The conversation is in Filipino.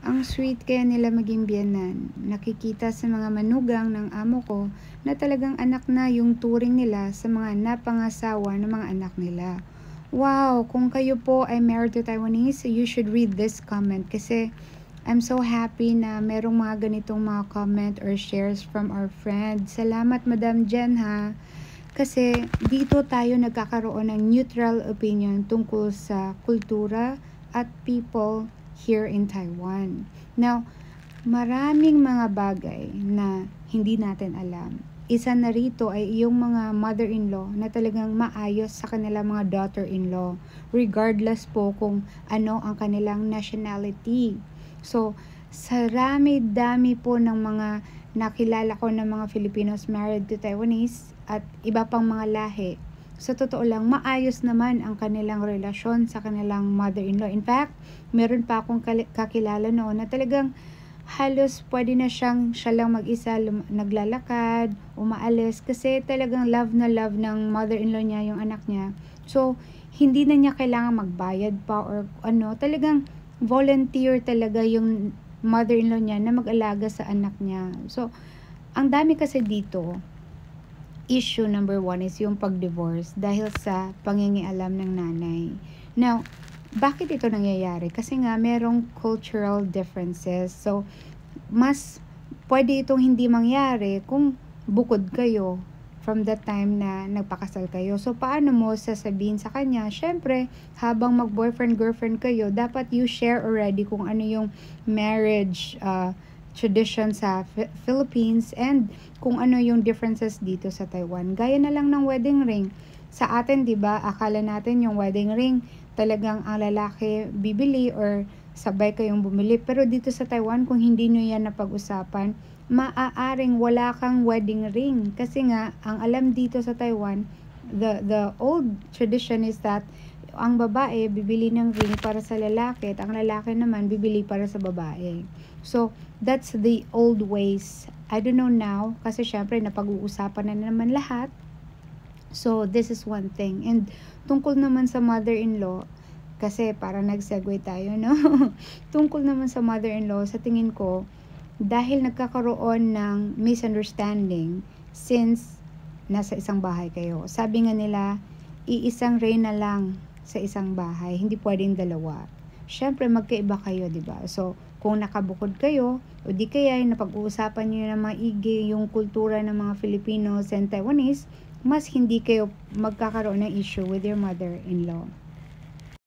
Ang sweet kaya nila maging biyenan. Nakikita sa mga manugang ng amo ko na talagang anak na yung turing nila sa mga napangasawa ng mga anak nila. Wow! Kung kayo po ay married to Taiwanese, you should read this comment kasi I'm so happy na merong mga ganitong mga comment or shares from our friends. Salamat, Madam Jen, ha? Kasi dito tayo nagkakaroon ng neutral opinion tungkol sa kultura at people here in Taiwan. Now, maraming mga bagay na hindi natin alam. Isa na rito ay yung mga mother-in-law na talagang maayos sa kanilang mga daughter-in-law, regardless po kung ano ang kanilang nationality. So, sa dami po ng mga nakilala ko ng mga Filipinos married to Taiwanese at iba pang mga lahi, sa totoo lang, maayos naman ang kanilang relasyon sa kanilang mother-in-law. In fact, meron pa akong kakilala noon na talagang halos pwede na siya lang mag-isa naglalakad, umaalis kasi talagang love na love ng mother-in-law niya yung anak niya. So, hindi na niya kailangan magbayad pa or ano, talagang volunteer talaga yung mother-in-law niya na mag-alaga sa anak niya. So, ang dami kasi dito, issue number 1 is yung pag-divorce dahil sa pangingialam ng nanay. Now, bakit ito nangyayari? Kasi nga merong cultural differences. So, mas pwede itong hindi mangyari kung bukod kayo from the time na nagpakasal kayo. So, paano mo sasabihin sa kanya? Syempre, habang mag-boyfriend-girlfriend kayo, dapat you share already kung ano yung marriage tradition sa Philippines and kung ano yung differences dito sa Taiwan. Gaya na lang ng wedding ring. Sa atin, 'di ba, akala natin yung wedding ring talagang ang lalaki bibili or sabay kayong bumili. Pero dito sa Taiwan, kung hindi nyo yan napag-usapan, maaaring wala kang wedding ring. Kasi nga, ang alam dito sa Taiwan, the old tradition is that ang babae bibili ng ring para sa lalaki at ang lalaki naman bibili para sa babae. So, that's the old ways. I don't know now kasi syempre napag-uusapan na naman lahat. So, this is one thing. And tungkol naman sa mother-in-law, kasi para nag-segue tayo, no? Tungkol naman sa mother-in-law, sa tingin ko, dahil nagkakaroon ng misunderstanding since nasa isang bahay kayo. Sabi nga nila, iisang reyna lang sa isang bahay, hindi pwedeng dalawa. Syempre, magkaiba kayo, di ba? So, kung nakabukod kayo, o di kaya napag-uusapan nyo na maigi yung kultura ng mga Filipinos and Taiwanese, mas hindi kayo magkakaroon ng issue with your mother-in-law.